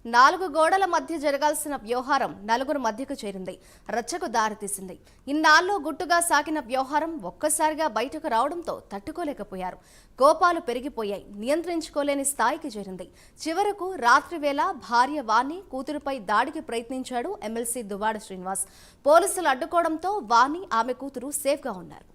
నాలుగు గోడల మధ్య జరగాల్సిన వ్యవహారం నలుగురు మధ్యకు చేరింది. రచ్చకు దారితీసింది. ఇన్నాళ్ళు గుట్టుగా సాగిన వ్యవహారం ఒక్కసారిగా బయటకు రావడంతో తట్టుకోలేకపోయారు. కోపాలు పెరిగిపోయాయి. నియంత్రించుకోలేని స్థాయికి చేరింది. చివరకు రాత్రి వేళ భార్య వాణి కూతురుపై దాడికి ప్రయత్నించాడు ఎమ్మెల్సీ దువ్వాడ శ్రీనివాస్. పోలీసులు అడ్డుకోవడంతో వాణి ఆమె కూతురు సేఫ్గా ఉన్నారు.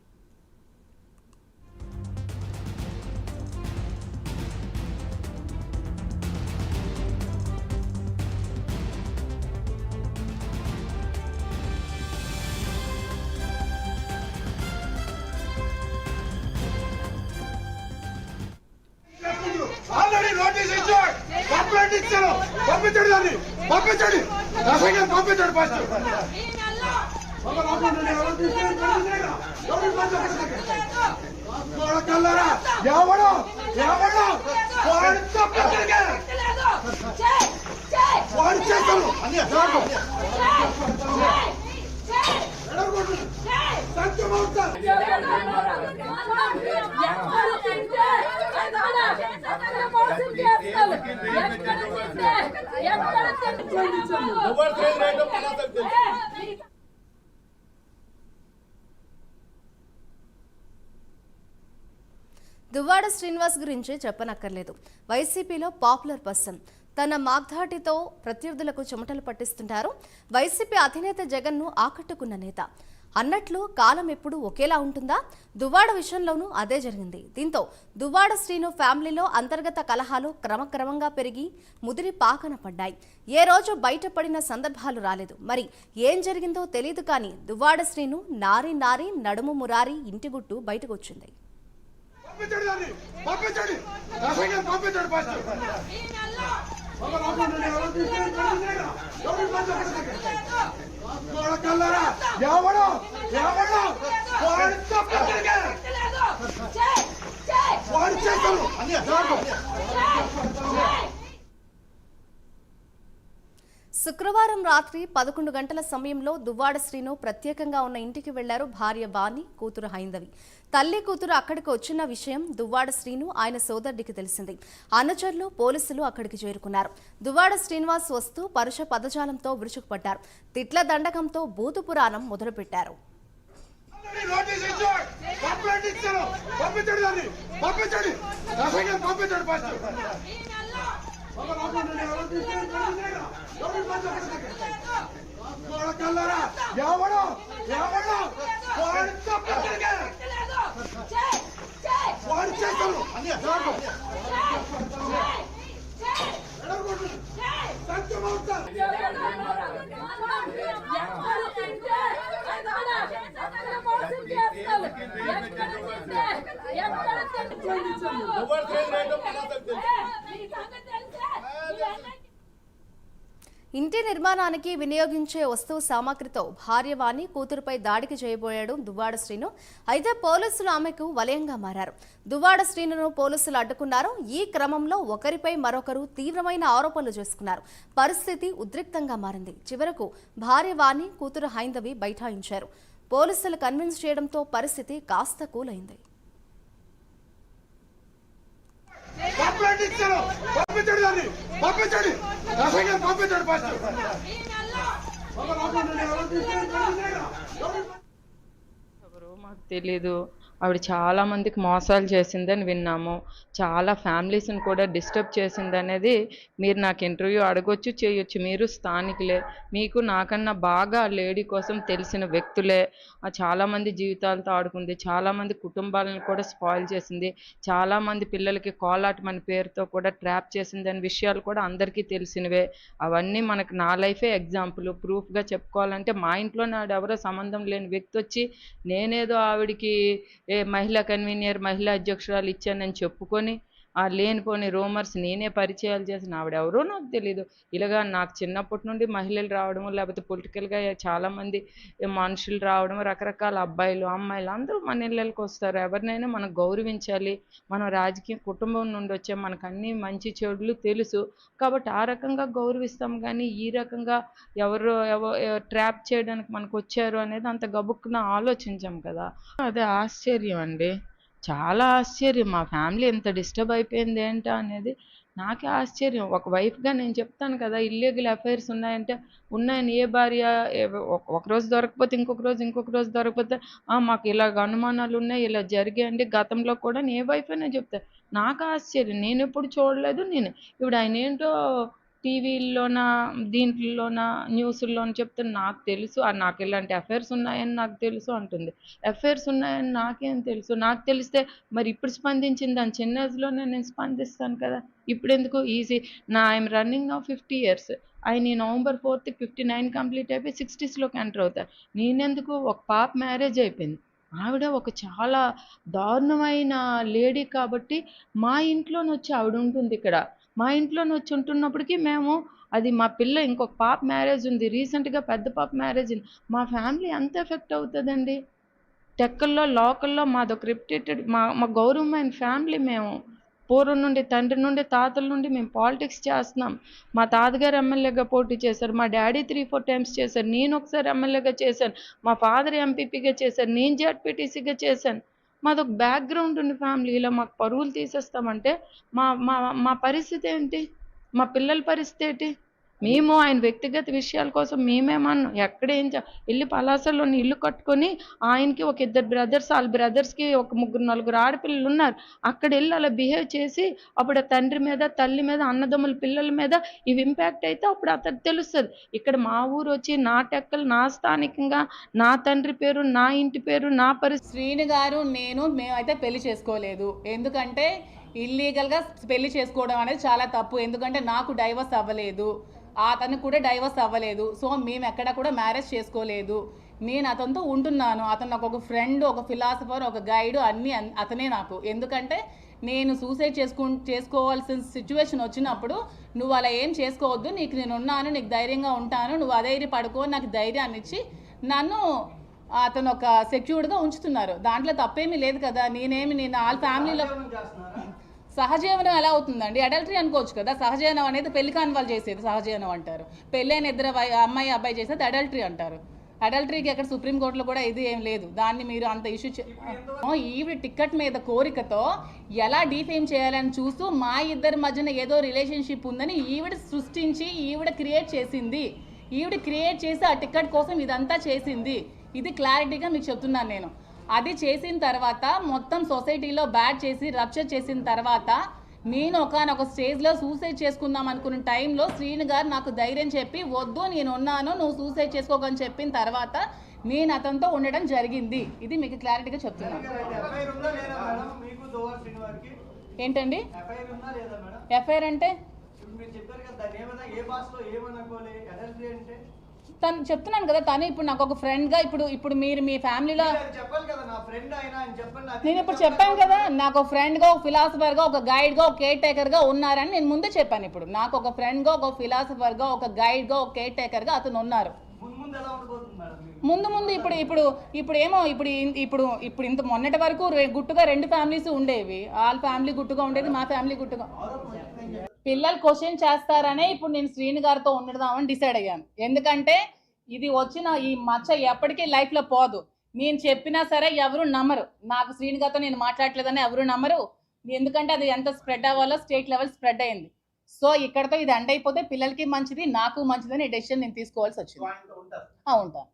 దువ్వాడ శ్రీనివాస్ గురించి చెప్పనక్కర్లేదు. వైసీపీలో పాపులర్ పర్సన్. తన మాగ్ధాటితో ప్రత్యర్థులకు చెమటలు పట్టిస్తుంటారు. వైసీపీ అధినేత జగన్ను ఆకట్టుకున్న నేత. అన్నట్లు కాలం ఎప్పుడు ఒకేలా ఉంటుందా? దువ్వాడ విషయంలోనూ అదే జరిగింది. దీంతో దువ్వాడ శ్రీను ఫ్యామిలీలో అంతర్గత కలహాలు క్రమక్రమంగా పెరిగి ముదిరి పాకన పడ్డాయి. ఏ రోజు బయటపడిన సందర్భాలు రాలేదు. మరి ఏం జరిగిందో తెలియదు. కానీ దువ్వాడ శ్రీను నారి నారి నడుము మురారి ఇంటి గుట్టు బయటకు వచ్చింది. శుక్రవారం రాత్రి 11 గంటల సమయంలో దువ్వాడ శ్రీను ప్రత్యేకంగా ఉన్న ఇంటికి వెళ్లారు భార్య వాణి, కూతురు హైందవి. తల్లి కూతురు అక్కడికి వచ్చిన విషయం దువ్వాడ శ్రీను ఆయన సోదరుడికి తెలిసింది. అనుచరులు, పోలీసులు అక్కడికి చేరుకున్నారు. దువ్వాడ శ్రీనివాస్ వస్తూ పరుష పదజాలంతో విరుచుకుపడ్డారు. తిట్ల దండకంతో బూతు పురాణం మొదలుపెట్టారు. ఇంటి నిర్మాణానికి వినియోగించే వస్తువు సామాగ్రితో భార్య వాణి కూతురుపై దాడికి చేయబోయాడు దువ్వాడ శ్రీను. అయితే పోలీసులు ఆమెకు వలయంగా మారారు. దువ్వాడ శ్రీనును పోలీసులు అడ్డుకున్నారు. ఈ క్రమంలో ఒకరిపై మరొకరు తీవ్రమైన ఆరోపణలు చేసుకున్నారు. పరిస్థితి ఉద్రిక్తంగా మారింది. చివరకు భార్య వాణి, కూతురు హైందవి బైఠాయించారు. పోలీసులు కన్విన్స్ చేయడంతో పరిస్థితి కాస్త కూలైంది. మాకు తెలీదు. ఆవిడ చాలా మందికి మోసాలు చేసిందని విన్నాము. చాలా ఫ్యామిలీస్ని కూడా డిస్టర్బ్ చేసిందనేది మీరు నాకు ఇంటర్వ్యూ అడగొచ్చు, చేయొచ్చు. మీరు స్థానికులే, మీకు నాకన్నా బాగా లేడీ కోసం తెలిసిన వ్యక్తులే. చాలామంది జీవితాలతో ఆడుకుంది, చాలామంది కుటుంబాలను కూడా స్పాయిల్ చేసింది, చాలామంది పిల్లలకి కోలాటమని పేరుతో కూడా ట్రాప్ చేసింది అనే విషయాలు కూడా అందరికీ తెలిసినవే. అవన్నీ మనకు నా లైఫే ఎగ్జాంపుల్. ప్రూఫ్గా చెప్పుకోవాలంటే మా ఇంట్లోనే ఆవిడ ఎవరో సంబంధం లేని వ్యక్తి వచ్చి నేనేదో ఆవిడికి మహిళా కన్వీనియర్, మహిళా అధ్యక్షురాలు ఇచ్చానని చెప్పుకొని ఆ లేనిపోని రూమర్స్ నేనే పరిచయాలు చేసిన ఆవిడెవరో నాకు తెలీదు. ఇలాగా నాకు చిన్నప్పటి నుండి మహిళలు రావడము, లేకపోతే పొలిటికల్గా చాలామంది మనుషులు రావడం, రకరకాల అబ్బాయిలు, అమ్మాయిలు అందరూ మన ఇళ్ళకి వస్తారు. ఎవరినైనా మనం గౌరవించాలి. మనం రాజకీయ కుటుంబం నుండి వచ్చే మనకు అన్ని మంచి చెడులు తెలుసు కాబట్టి ఆ రకంగా గౌరవిస్తాం. కానీ ఈ రకంగా ఎవరు ట్రాప్ చేయడానికి మనకు వచ్చారు అనేది అంత గబుక్కున ఆలోచించాం కదా. అదే ఆశ్చర్యం అండి, చాలా ఆశ్చర్యం. మా ఫ్యామిలీ ఎంత డిస్టర్బ్ అయిపోయింది ఏంటా అనేది నాకే ఆశ్చర్యం. ఒక వైఫ్‌గా నేను చెప్తాను కదా! ఇల్లీగల్ అఫైర్స్ ఉన్నాయంటే, ఉన్నాయని ఏ భార్య ఒకరోజు దొరకకపోతే ఇంకొక రోజు దొరకకపోతే, మాకు ఇలాగ అనుమానాలున్నాయి, ఇలా జరిగాయండి గతంలో కూడా అని ఏ వైఫ్ అయినా చెప్తారు. నాకు ఆశ్చర్యం. నేనెప్పుడు చూడలేదు. ఇప్పుడు ఆయనేంటో టీవీల్లోన, దీంట్లోన, న్యూసుల్లోన చెప్తే నాకు తెలుసు. నాకు ఇలాంటి అఫైర్స్ ఉన్నాయని నాకు తెలుసు అంటుంది. అఫైర్స్ ఉన్నాయని నాకేం తెలుసు? నాకు తెలిస్తే మరి ఇప్పుడు స్పందించిన దాన్ని చిన్న ఏజ్‌లోనే నేను స్పందిస్తాను కదా! ఇప్పుడెందుకు ఐయామ్ రన్నింగ్ నౌ 50 ఇయర్స్. ఆయన ఈ నవంబర్ 4థ్‌కి 59 కంప్లీట్ అయిపోయి 60స్‌లోకి ఎంటర్ అవుతారు. నేనెందుకు ఒక పాప మ్యారేజ్ అయిపోయింది. ఆవిడ ఒక చాలా దారుణమైన లేడీ కాబట్టి మా ఇంట్లోనొచ్చి ఆవిడుంటుంది ఇక్కడ. మా ఇంట్లోనొచ్చి ఉంటున్నప్పటికి అది మా పిల్ల ఇంకొక పాప మ్యారేజ్ ఉంది. రీసెంట్‌గా పెద్ద పాప మ్యారేజ్ ఉంది. మా ఫ్యామిలీ ఎంత ఎఫెక్ట్ అవుతదండి? టెక్కల్లో, లోకల్‌లో మాదొక రెప్యూటెడ్ మా గౌరవమైన ఫ్యామిలీ మేము. పూర్వం నుండి, తండ్రి నుండి, తాతల నుండి మేము పాలిటిక్స్ చేస్తున్నాం. మా తాతగారు ఎమ్మెల్యేగా పోటీ చేశారు. మా డ్యాడీ 3, 4 టైమ్స్ చేశారు. నేనొకసారి ఎమ్మెల్యేగా చేశాను. మా ఫాదర్ ఎంపీపీగా చేశారు. నేను జెడ్పీటీసీగా చేశాను. మాదొక బ్యాక్‌గ్రౌండ్ ఉన్న ఫ్యామిలీ. ఇలా మాకు పరువులు తీసేస్తామంటే మా మా మా పరిస్థితేంటి? మా పిల్లల పరిస్థితేటి? ఆయన వ్యక్తిగత విషయాల కోసం మేమేమన్నాం. ఎళ్లి పలాసలోని ఇల్లు కట్టుకొని ఆయనకి ఒక ఇద్దరు బ్రదర్స్, ఆళ్ళ బ్రదర్స్‌కి ఒక ముగ్గురు, నలుగురు ఆడపిల్లలున్నారు. అక్కడెళ్లి అలా బిహేవ్ చేసి అప్పుడు ఆ తండ్రి మీద, తల్లి మీద, అన్నదమ్ముల పిల్లల మీద ఇవి ఇంపాక్ట్ అయితే అప్పుడు అతనికి తెలుస్తది. ఇక్కడ మా ఊరొచ్చి, నా టెక్కలు, నా స్థానికంగా, నా తండ్రి పేరు, నా ఇంటి పేరు, నా పరిస్థితి. శ్రీను గారు మేమైతే పెళ్లి చేసుకోలేదు. ఎందుకంటే ఇల్లీగల్గా పెళ్లి చేసుకోవడం అనేది చాలా తప్పు. ఎందుకంటే నాకు డైవర్స్ అవ్వలేదు, అతనికి కూడా డైవర్స్ అవ్వలేదు. సో మేము ఎక్కడ కూడా మ్యారేజ్ చేసుకోలేదు. నేను అతనితో ఉంటున్నాను. అతను నాకు ఒక ఫ్రెండ్, ఒక ఫిలాసఫర్, ఒక గైడ్, అన్నీ అతనే నాకు. ఎందుకంటే నేను సూసైడ్ చేసుకోవాల్సిన సిచ్యువేషన్ వచ్చినప్పుడు నువ్వు అలా ఏం చేసుకోవద్దు, నేను ఉన్నాను, నీకు ధైర్యంగా ఉంటాను, నువ్వు అధైర్య పడుకో, నాకు ధైర్యాన్ని ఇచ్చి నన్ను అతను ఒక సెక్యూర్డ్గా ఉంచుతున్నారు. దాంట్లో తప్పేమీ లేదు కదా. నేను వాళ్ళ ఫ్యామిలీలో సహజీవనం ఎలా అవుతుందండి? అడల్టరీ అనుకోవచ్చు కదా. సహజీవనం అనేది పెళ్లి కాని వాళ్ళు చేసేది సహజీవనం అంటారు. పెళ్ళైన ఇద్దరు అమ్మాయి అబ్బాయి చేసేది అడల్టరీ అంటారు. అడల్టరీకి ఎక్కడ సుప్రీంకోర్టులో కూడా ఇది ఏం లేదు. దాన్ని మీరు అంత ఇష్యూ ఈవిడ టికెట్ మీద కోరికతో ఎలా డీఫేమ్ చేయాలని చూస్తూ మా ఇద్దరి మధ్యన ఏదో రిలేషన్షిప్ ఉందని ఈవిడ సృష్టించి ఈవిడ క్రియేట్ చేసింది. ఈవిడ క్రియేట్ చేసి ఆ టికెట్ కోసం ఇదంతా చేసింది. ఇది క్లారిటీగా మీకు చెప్తున్నాను నేను. అది చేసిన తర్వాత మొత్తం సొసైటీలో బ్యాడ్ చేసి రప్చర్ చేసిన తర్వాత నేను ఒకనొక స్టేజ్లో సూసైడ్ చేసుకుందాం అనుకున్న టైంలో శ్రీను గారు నాకు ధైర్యం చెప్పి వద్దు, నేను ఉన్నాను, నువ్వు సూసైడ్ చేసుకోకని చెప్పిన తర్వాత నేను అతనితో ఉండడం జరిగింది. ఇది మీకు క్లారిటీగా చెప్తున్నాను. ఏంటండి ఎఫ్ఐఆర్ అంటే? తను చెప్తున్నాను కదా, తను ఇప్పుడు నాకు ఒక ఫ్రెండ్గా ఇప్పుడు మీరు మీ ఫ్యామిలీలో నేను ఇప్పుడు చెప్పాను కదా, నాకు ఒక ఫ్రెండ్గా, ఒక ఫిలాసఫర్గా, ఒక గైడ్గా, ఒక కేర్ టేకర్గా ఉన్నారని నేను ముందే చెప్పాను. ఇప్పుడు నాకు ఒక ఫ్రెండ్గా, ఒక ఫిలాసఫర్గా, ఒక గైడ్గా, ఒక కేర్ టేకర్గా అతను ఉన్నారు. ముందు ఇప్పుడు ఇంత మొన్నటి వరకు గుట్టుగా 2 ఫ్యామిలీస్ ఉండేవి. వాళ్ళ ఫ్యామిలీ గుట్టుగా ఉండేది, మా ఫ్యామిలీ గుట్టుగా. పిల్లలు క్వశ్చన్ చేస్తారనే ఇప్పుడు నేను శ్రీను గారితో ఉండదామని డిసైడ్ అయ్యాను. ఎందుకంటే ఇది వచ్చిన ఈ మచ్చ ఎప్పటికీ లైఫ్లో పోదు. నేను చెప్పినా సరే ఎవరు నమ్మరు. నాకు శ్రీను గారితో నేను మాట్లాడలేదని ఎవరు నమ్మరు. ఎందుకంటే అది ఎంత స్ప్రెడ్ అవ్వాలో స్టేట్ లెవెల్ స్ప్రెడ్ అయింది. సో ఇక్కడతో ఇది ఎండ్ అయిపోతే పిల్లలకి మంచిది, నాకు మంచిదని డెసిషన్ నేను తీసుకోవాల్సి వచ్చింది. ఉంటాను.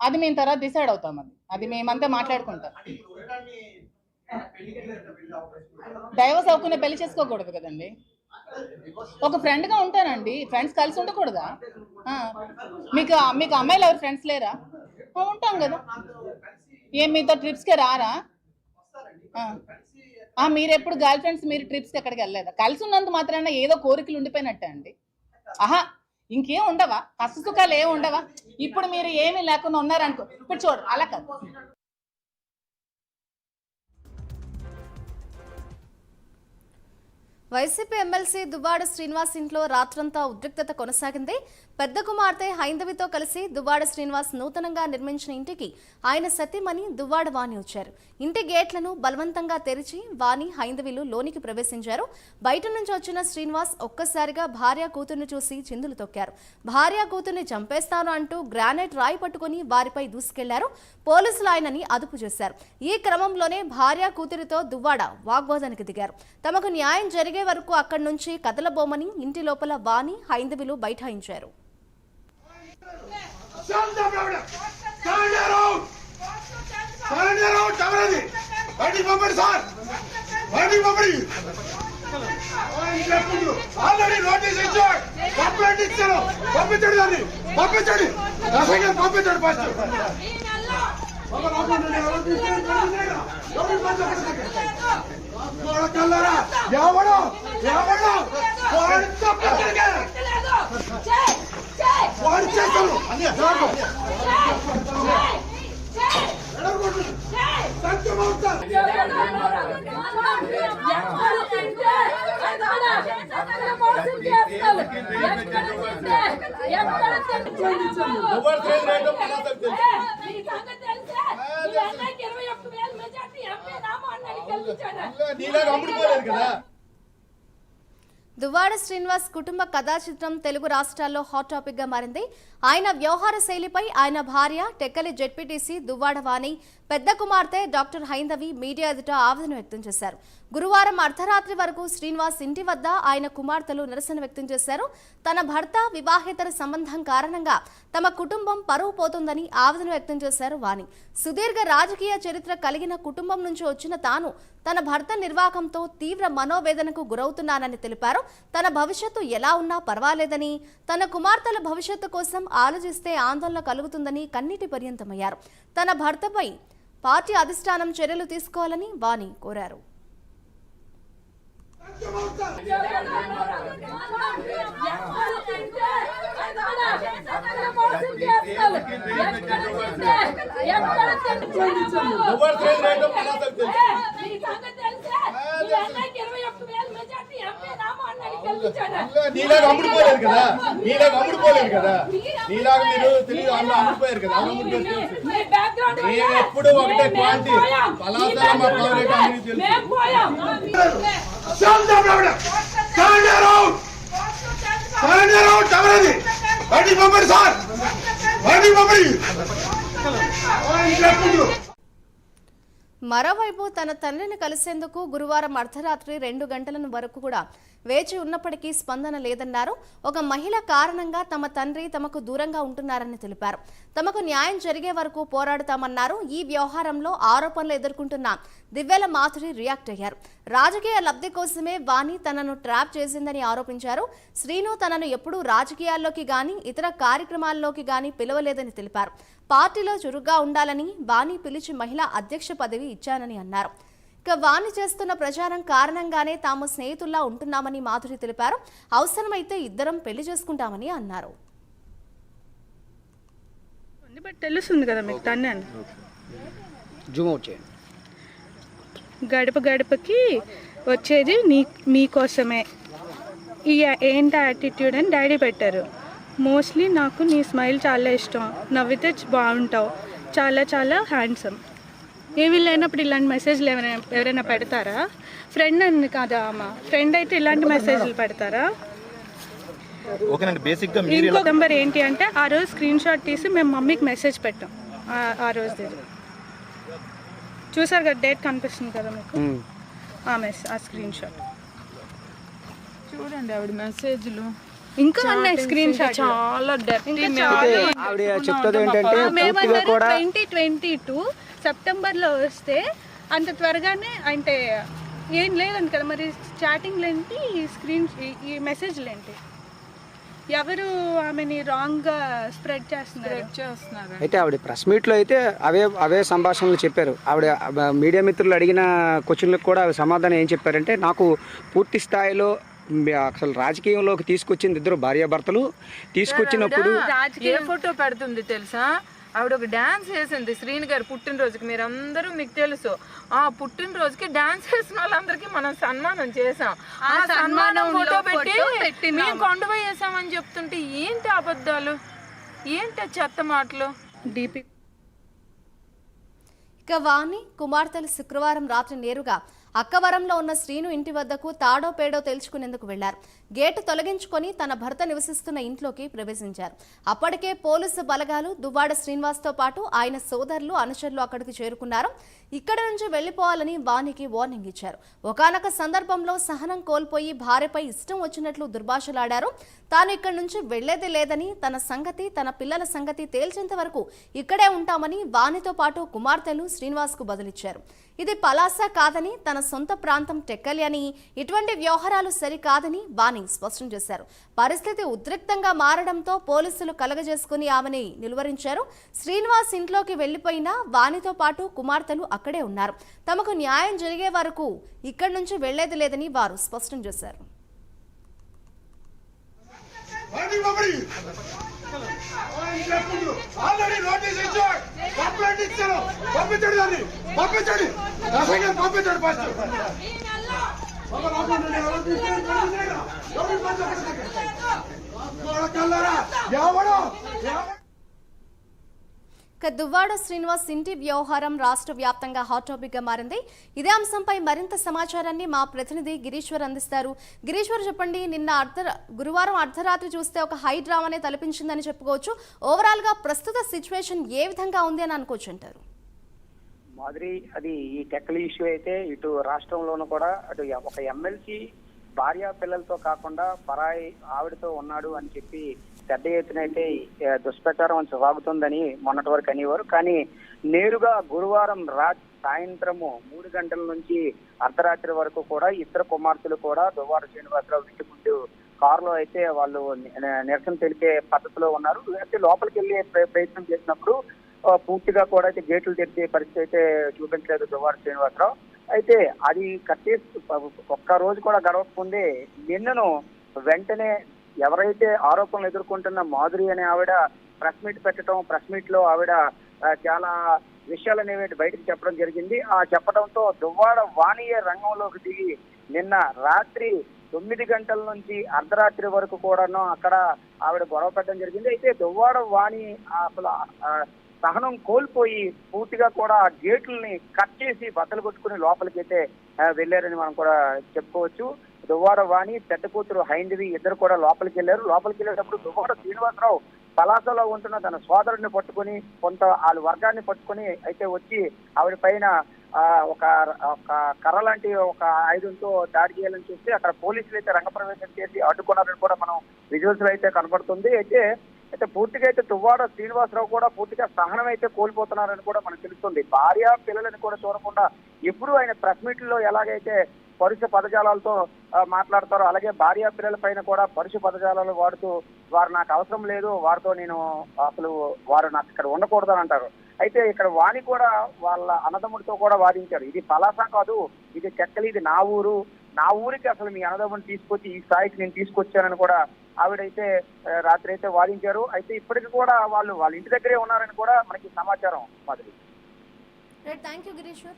అది మేము తర్వాత డిసైడ్ అవుతాం. అది మేమంతా మాట్లాడుకుంటాం. డైవర్స్ అవ్వకుండా పెళ్లి చేసుకోకూడదు కదండి. ఒక ఫ్రెండ్గా ఉంటానండి. ఫ్రెండ్స్ కలిసి ఉండకూడదా? మీకు అమ్మాయిలు ఎవరు ఫ్రెండ్స్ లేరా? ఉంటాం కదా. మీతో ట్రిప్స్కి రారా? మీరు ఎప్పుడు గర్ల్ ఫ్రెండ్స్ మీరు ట్రిప్స్కి ఎక్కడికి వెళ్ళలేదా? కలిసి ఉన్నంత మాత్రాన ఏదో కోరికలు ఉండిపోయినట్టే అండి. ఇంకేం ఉండవా? కష్ట సుఖాలు ఏమి ఉండవా? ఇప్పుడు మీరు ఏమీ లేకుండా ఉన్నారనుకో, ఇప్పుడు చూడు అలా కాదు. వైసీపీ ఎమ్మెల్సీ దువ్వాడ శ్రీనివాస్ ఇంట్లో రాత్రంతా ఉద్రిక్తత కొనసాగింది. పెద్ద కుమార్తె హైందవితో కలిసి దువ్వాడ శ్రీనివాస్ నూతనంగా నిర్మించిన ఇంటికి ఆయన సతీమణి దువ్వాడ వాణి వచ్చారు. ఇంటి గేట్లను బలవంతంగా తెరిచి వాణి హైందవిలు లోనికి ప్రవేశించారు. బయట నుంచి వచ్చిన శ్రీనివాస్ ఒక్కసారిగా భార్య కూతుర్ని చూసి చిందులు తొక్కారు. భార్య కూతుర్ని చంపేస్తాను అంటూ గ్రానైట్ రాయి పట్టుకుని వారిపై దూసుకెళ్లారు. పోలీసులు ఆయనని అదుపు చేశారు. ఈ క్రమంలోనే భార్య కూతురితో దువ్వాడ వాగ్వాదానికి దిగారు. తమకు న్యాయం జరిగే వరకు అక్కడి నుంచి కదలబోమని ఇంటి లోపల వాణి హైందవిలు బైఠాయించారు. ఆల్రెడీ నోటీస్ ఇచ్చాడు, కంప్లైంట్ ఇచ్చారు, పంపించండి దాన్ని, పంపించండి పంపించండి ఫస్ట్. ఎవడో ఎవడో వాడు చేస్తాను దువ్వాడ శ్రీనివాస్ కుటుంబ కథా చిత్రం తెలుగు రాష్ట్రాల్లో హాట్ టాపిక్ గా మారింది. ఆయన వ్యవహార శైలిపై ఆయన భార్య టెక్కలి జెడ్పీటీసీ దువ్వాడ వాణి, పెద్ద కుమార్తె డాక్టర్ హైందవి మీడియా ఎదుట ఆవేదన వ్యక్తం చేశారు. గురువారం అర్ధరాత్రి వరకు శ్రీనివాస్ ఇంటి వద్ద ఆయన కుమార్తెలు నిరసన వ్యక్తం చేశారు. తన భర్త వివాహేతర సంబంధం కారణంగా తమ కుటుంబం పరువు పోతుందని ఆవేదన వ్యక్తం చేశారు వాణి. సుదీర్ఘ రాజకీయ చరిత్ర కలిగిన కుటుంబం నుంచి వచ్చిన తాను తన భర్త నిర్వాకంతో తీవ్ర మనోవేదనకు గురవుతున్నానని తెలిపారు. తన భవిష్యత్తు ఎలా ఉన్నా పర్వాలేదని, తన కుమార్తెల భవిష్యత్తు కోసం ఆలోచిస్తే ఆందోళన కలుగుతుందని కన్నీటి పర్యంతమయ్యారు. తన భర్తపై పార్టీ అధిష్టానం చర్యలు తీసుకోవాలని వాణి కోరారు. నీలాగా అమ్ముడుపోలేదు కదా, నీలాగా అమ్ముడుపోలేదు కదా, నీలాగా మీరు తెలియదు అలా అమ్ముడుపోయారు కదా. నేను ఎప్పుడు ఒకటే క్వాలిటీ పలాసా మా ఫేవరెట్ అని తెలుసు. మరోవైపు తన తండ్రిని కలిసేందుకు గురువారం అర్ధరాత్రి 2 గంటల వరకు కూడా వేచి ఉన్నప్పటికీ స్పందన లేదన్నారు. ఒక మహిళ కారణంగా తమ తండ్రి తమకు దూరంగా ఉంటున్నారని తెలిపారు. తమకు న్యాయం జరిగే వరకు పోరాడుతామన్నారు. ఈ వ్యవహారంలో ఆరోపణలు ఎదుర్కొంటున్న దివ్యల మాధురి రియాక్ట్ అయ్యారు. రాజకీయ లబ్ధి కోసమే వాణి తనను ట్రాప్ చేసిందని ఆరోపించారు. శ్రీను తనను ఎప్పుడూ రాజకీయాల్లోకి గాని ఇతర కార్యక్రమాల్లోకి గాని పిలవలేదని తెలిపారు. పార్టీలో చురుగ్గా ఉండాలని వాణి పిలిచి మహిళా అధ్యక్ష పదవి ఇచ్చానని అన్నారు. ఇక వాణి చేస్తున్న ప్రచారం కారణంగానే తాము స్నేహితుల్లా ఉంటున్నామని మాధురి తెలిపారు. అవసరమైతే ఇద్దరం పెళ్లి చేసుకుంటామని అన్నారు. తెలుస్తుంది కదా మీకు తన్నే జూమ్ అవుట్ చేయండి. గడప గడపకి వచ్చేది మీకోసమే, ఈ ఏంటి యాటిట్యూడ్ అని డాడీ పెట్టారు. మోస్ట్లీ నాకు నీ స్మైల్ చాలా ఇష్టం, నవ్వితే బాగుంటావు, చాలా చాలా హ్యాండ్సమ్. ఏమీ లేనప్పుడు ఇలాంటి మెసేజ్లు ఎవరైనా పెడతారా? ఫ్రెండ్ అని కాదా అమ్మ, ఫ్రెండ్ అయితే ఇలాంటి మెసేజ్లు పెడతారా? ఇంకో నెంబర్ ఏంటి అంటే ఆ రోజు స్క్రీన్ షాట్ తీసి మేము మమ్మీకి మెసేజ్ పెట్టాం. ఆ రోజు చూసారు కదా, డేట్ కనిపిస్తుంది కదా మీకు, ఆ స్క్రీన్ షాట్ చూడండి. ఆవిడ మెసేజ్లు ఇంకా ఉన్నాయి, స్క్రీన్ షాట్ చాలా ఆవిడ చెప్తుంది ఏంటంటే 2022 సెప్టెంబర్లో వస్తే అంత త్వరగానే అంటే ఏం లేదండి కదా, మరి చాటింగ్లు ఏంటి, ఈ మెసేజ్లు ఏంటి, ఎవరు ఆమెని రాంగ్గా స్ప్రెడ్ చేస్తున్నారు? అయితే ఆవిడ ప్రెస్ మీట్లో అయితే అవే సంభాషణలు చెప్పారు. ఆవిడ మీడియా మిత్రులు అడిగిన క్వశ్చన్లకు కూడా సమాధానం ఏం చెప్పారంటే, నాకు పూర్తి స్థాయిలో అసలు రాజకీయంలోకి తీసుకొచ్చింది ఇద్దరు భార్యాభర్తలు. తీసుకొచ్చినప్పుడు ఏ ఫోటో పెడుతుంది తెలుసా? ఆవిడ ఒక డ్యాన్స్ వేసింది శ్రీని గారు పుట్టినరోజుకి. మీరందరూ మీకు తెలుసు, ఆ పుట్టినరోజుకి డ్యాన్స్ వేసిన వాళ్ళందరికీ మనం సన్మానం చేసాం. ఆ సన్మానం ఫోటో పెట్టి మేము కొండపై వేసామని చెప్తుంటే ఏంటి అబద్ధాలు, ఏంటి చెత్త మాటలు. డీపీ ఇక వాణి కుమార్తెలు శుక్రవారం రాత్రి నేరుగా అక్కవరంలో ఉన్న శ్రీను ఇంటి వద్దకు తాడో పేడో తేల్చుకునేందుకు వెళ్లారు. గేటు తొలగించుకొని తన భర్త నివసిస్తున్న ఇంట్లోకి ప్రవేశించారు. అప్పటికే పోలీసు బలగాలు దువ్వాడ శ్రీనివాస్తో పాటు ఆయన సోదరులు అనుచరులు అక్కడికి చేరుకున్నారు. ఇక్కడి నుంచి వెళ్లిపోవాలని వాణికి వార్నింగ్ ఇచ్చారు. ఒకానొక సందర్భంలో సహనం కోల్పోయి భార్యపై ఇష్టం వచ్చినట్లు దుర్భాషలాడారు. తాను ఇక్కడి నుంచి వెళ్లేది లేదని, తన సంగతి తన పిల్లల సంగతి తేల్చేంత వరకు ఇక్కడే ఉంటామని వాణితో పాటు కుమార్తెలు శ్రీనివాస్కు బదులిచ్చారు. ఇది పలాస కాదని, తన సొంత ప్రాంతం టెక్కలి అని, ఇటువంటి వ్యవహారాలు సరికాదని వాణి స్పష్టం చేశారు. పరిస్థితి ఉద్రిక్తంగా మారడంతో పోలీసులు కలగజేసుకుని ఆమెని నిలువరించారు. శ్రీనివాస్ ఇంట్లోకి వెళ్లిపోయినా వాణితో పాటు కుమార్తెలు అక్కడే ఉన్నారు. తమకు న్యాయం జరిగే వరకు ఇక్కడి నుంచి వెళ్లేది లేదని వారు స్పష్టం చేశారు. ఆల్రెడీ నోటీస్ ఇచ్చాడు, కంప్లైంట్ ఇచ్చారు, పంపించండి దాన్ని, పంపించండి ఫస్ట్. ఎవడో దువ్వాడ శ్రీనివాస్ ఇంటి వ్యవహారం రాష్ట్ర వ్యాప్తంగా హాట్ టాపిక్ గా మారింది. ఇదే అంశంపై మరింత సమాచారాన్ని మా ప్రతినిధి గిరీశ్వర్ అందిస్తారు. గిరీశ్వర్, చెప్పండి, నిన్న గురువారం అర్ధరాత్రి చూస్తే ఒక హై డ్రామానే తలపించిందని చెప్పుకోవచ్చు. ఓవరాల్ గా ప్రస్తుత సిచ్యువేషన్ ఏ విధంగా ఉంది అని అనుకోవచ్చు అంటారు? మాదిరి, అది ఈ టెక్కలి ఇష్యూ అయితే ఇటు రాష్ట్రంలోనూ కూడా అటు ఒక ఎమ్మెల్సీ భార్య పిల్లలతో కాకుండా పరాయి ఆవిడతో ఉన్నాడు అని చెప్పి పెద్ద ఎత్తున అయితే దుష్ప్రచారం సాగుతుందని మొన్నటి వరకు అనేవారు. కానీ నేరుగా గురువారం సాయంత్రము 3 గంటల నుంచి అర్ధరాత్రి వరకు కూడా ఇద్దరు కుమార్తెలు కూడా దువ్వాడ శ్రీనివాసరావు ఇంటి ముందు కారులో అయితే వాళ్ళు నిరసన తెలిపే పద్ధతిలో ఉన్నారు. అయితే లోపలికి వెళ్ళే ప్రయత్నం చేసినప్పుడు పూర్తిగా కూడా అయితే గేట్లు తెరిచే పరిస్థితి అయితే చూపించలేదు దువ్వాడ శ్రీనివాసరావు. అయితే అది కట్టేసి ఒక్క రోజు కూడా గడవకముందే నిన్నను వెంటనే ఎవరైతే ఆరోపణలు ఎదుర్కొంటున్న మాధురి అనే ఆవిడ ప్రెస్ మీట్ పెట్టడం, ప్రెస్ మీట్ లో ఆవిడ చాలా విషయాలు అనేవి బయటకు చెప్పడం జరిగింది. ఆ చెప్పడంతో దువ్వాడ వాణియే రంగంలోకి దిగి నిన్న రాత్రి 9 గంటల నుంచి అర్ధరాత్రి వరకు కూడాను అక్కడ ఆవిడ గొడవ పెట్టడం జరిగింది. అయితే దువ్వాడ వాణి అసలు సహనం కోల్పోయి పూర్తిగా కూడా గేట్లని కట్ చేసి బద్దలు కొట్టుకుని లోపలికి అయితే వెళ్ళారని మనం కూడా చెప్పుకోవచ్చు. దువ్వాడ వాణి పెద్ద కూతురు హైందవి ఇద్దరు కూడా లోపలికి వెళ్ళారు. లోపలికి వెళ్ళేటప్పుడు దువ్వాడ శ్రీనివాసరావు పలాసలో ఉంటున్న తన సోదరుడిని పట్టుకుని కొంత వాళ్ళ వర్గాన్ని పట్టుకుని అయితే వచ్చి ఆవిడ పైన ఒక కర్ర లాంటి ఒక ఆయుధంతో దాడి చేయాలని చూస్తే అక్కడ పోలీసులు అయితే రంగప్రవేశం చేసి అడ్డుకున్నారని కూడా మనం విజువల్స్ లో అయితే కనబడుతుంది. అయితే పూర్తిగా అయితే దువ్వాడ శ్రీనివాసరావు కూడా పూర్తిగా సహనం అయితే కోల్పోతున్నారని కూడా మనకు తెలుస్తుంది. భార్య పిల్లలని కూడా చూడకుండా ఎప్పుడు ఆయన ప్రెస్ మీట్లో ఎలాగైతే పరుష పదజాలాలతో మాట్లాడతారో అలాగే భార్య పిల్లల పైన కూడా పరుష పదజాలాలు వాడుతూ వారు నాకు అవసరం లేదు, వారితో నేను అసలు వారు నాకు ఇక్కడ ఉండకూడదని అంటారు. అయితే ఇక్కడ వాణి కూడా వాళ్ళ అన్నదమ్ముడితో కూడా వాదించారు. ఇది పలాస కాదు, ఇది టెక్కలి, ఇది నా ఊరు, నా ఊరికి అసలు మీ అన్నదమ్ముని తీసుకొచ్చి ఈ స్థాయికి నేను తీసుకొచ్చానని కూడా ఆవిడైతే రాత్రి అయితే వాదించారు. అయితే ఇప్పటికి కూడా వాళ్ళ ఇంటి దగ్గరే ఉన్నారని కూడా మనకి సమాచారం. మాదిరి. Thank you Gireeshwar.